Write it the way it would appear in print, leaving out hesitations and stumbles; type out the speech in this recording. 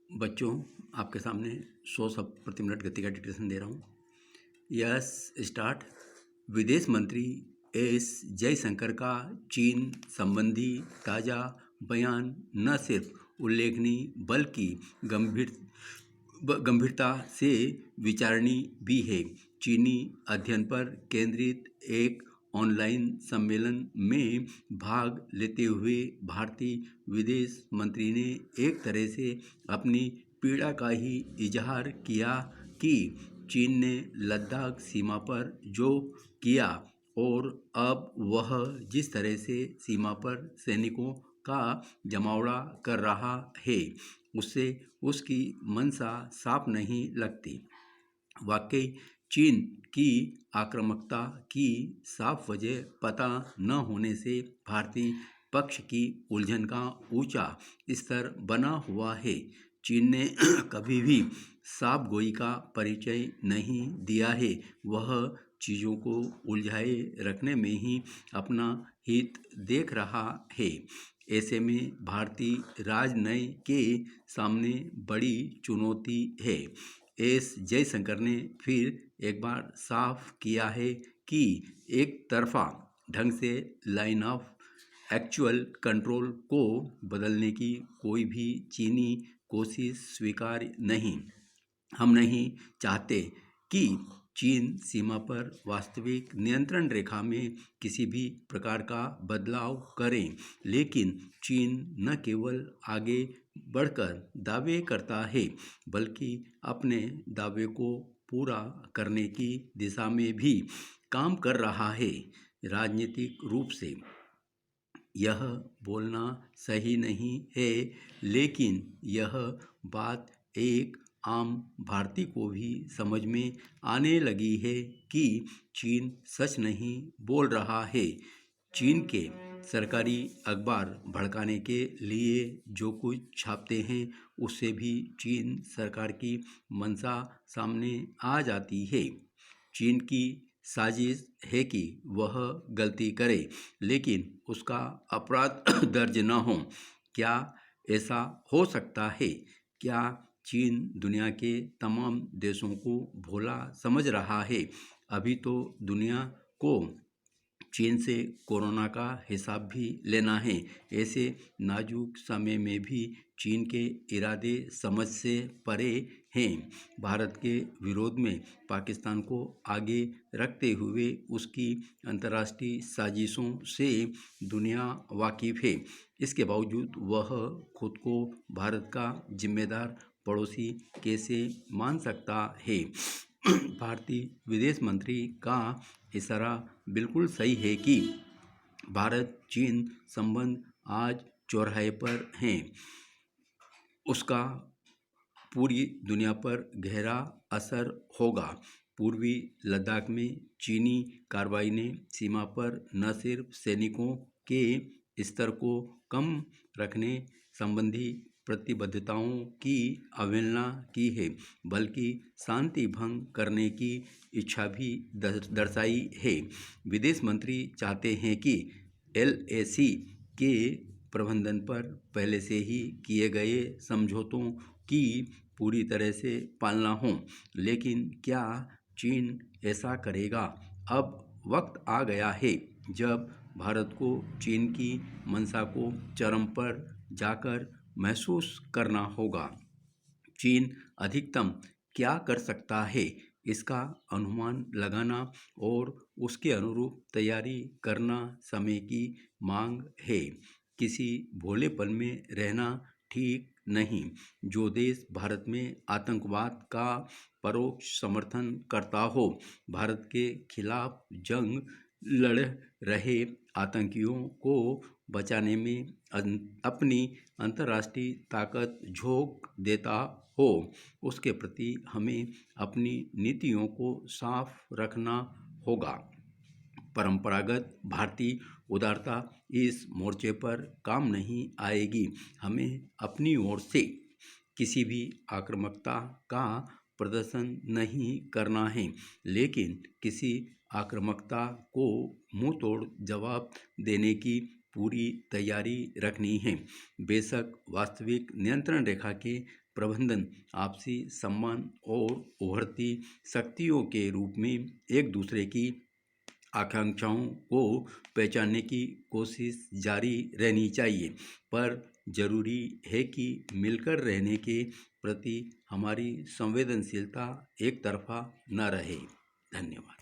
बच्चों, आपके सामने 100 शब्द प्रति मिनट गति का डिक्टेशन दे रहा हूँ। Yes, start. विदेश मंत्री एस जयशंकर का चीन संबंधी ताज़ा बयान न सिर्फ उल्लेखनीय बल्कि गंभीरता से विचारणीय भी है। चीनी अध्ययन पर केंद्रित एक ऑनलाइन सम्मेलन में भाग लेते हुए भारतीय विदेश मंत्री ने एक तरह से अपनी पीड़ा का ही इजहार किया कि चीन ने लद्दाख सीमा पर जो किया और अब वह जिस तरह से सीमा पर सैनिकों का जमावड़ा कर रहा है, उससे उसकी मंशा साफ नहीं लगती। वाकई चीन की आक्रामकता की साफ वजह पता न होने से भारतीय पक्ष की उलझन का ऊंचा स्तर बना हुआ है। चीन ने कभी भी साफ गोई का परिचय नहीं दिया है। वह चीज़ों को उलझाए रखने में ही अपना हित देख रहा है। ऐसे में भारतीय राजनय के सामने बड़ी चुनौती है। एस जयशंकर ने फिर एक बार साफ किया है कि एक तरफा ढंग से लाइन ऑफ एक्चुअल कंट्रोल को बदलने की कोई भी चीनी कोशिश स्वीकार्य नहीं। हम नहीं चाहते कि चीन सीमा पर वास्तविक नियंत्रण रेखा में किसी भी प्रकार का बदलाव करें, लेकिन चीन न केवल आगे बढ़कर दावे करता है बल्कि अपने दावे को पूरा करने की दिशा में भी काम कर रहा है। राजनीतिक रूप से यह बोलना सही नहीं है, लेकिन यह बात एक आम भारतीय को भी समझ में आने लगी है कि चीन सच नहीं बोल रहा है। चीन के सरकारी अखबार भड़काने के लिए जो कुछ छापते हैं, उससे भी चीन सरकार की मंशा सामने आ जाती है। चीन की साजिश है कि वह गलती करे लेकिन उसका अपराध दर्ज न हो। क्या ऐसा हो सकता है? क्या चीन दुनिया के तमाम देशों को भोला समझ रहा है? अभी तो दुनिया को चीन से कोरोना का हिसाब भी लेना है। ऐसे नाजुक समय में भी चीन के इरादे समझ से परे हैं। भारत के विरोध में पाकिस्तान को आगे रखते हुए उसकी अंतर्राष्ट्रीय साजिशों से दुनिया वाकिफ है। इसके बावजूद वह खुद को भारत का जिम्मेदार पड़ोसी कैसे मान सकता है? भारतीय विदेश मंत्री का इशारा बिल्कुल सही है कि भारत चीन संबंध आज चौराहे पर हैं। उसका पूरी दुनिया पर गहरा असर होगा। पूर्वी लद्दाख में चीनी कार्रवाई ने सीमा पर न सिर्फ सैनिकों के स्तर को कम रखने संबंधी प्रतिबद्धताओं की अवहेलना की है, बल्कि शांति भंग करने की इच्छा भी दर्शाई है। विदेश मंत्री चाहते हैं कि LAC के प्रबंधन पर पहले से ही किए गए समझौतों की पूरी तरह से पालना हो, लेकिन क्या चीन ऐसा करेगा? अब वक्त आ गया है जब भारत को चीन की मंशा को चरम पर जाकर महसूस करना होगा। चीन अधिकतम क्या कर सकता है, इसका अनुमान लगाना और उसके अनुरूप तैयारी करना समय की मांग है। किसी भोलेपन में रहना ठीक नहीं। जो देश भारत में आतंकवाद का परोक्ष समर्थन करता हो, भारत के खिलाफ जंग लड़ रहे आतंकियों को बचाने में अपनी अंतर्राष्ट्रीय ताकत झोंक देता हो, उसके प्रति हमें अपनी नीतियों को साफ रखना होगा। परंपरागत भारतीय उदारता इस मोर्चे पर काम नहीं आएगी। हमें अपनी ओर से किसी भी आक्रामकता का प्रदर्शन नहीं करना है, लेकिन किसी आक्रामकता को मुंह तोड़ जवाब देने की पूरी तैयारी रखनी है। बेशक वास्तविक नियंत्रण रेखा के प्रबंधन आपसी सम्मान और उभरती शक्तियों के रूप में एक दूसरे की आकांक्षाओं को पहचानने की कोशिश जारी रहनी चाहिए। पर जरूरी है कि मिलकर रहने के प्रति हमारी संवेदनशीलता एक तरफा न रहे। धन्यवाद।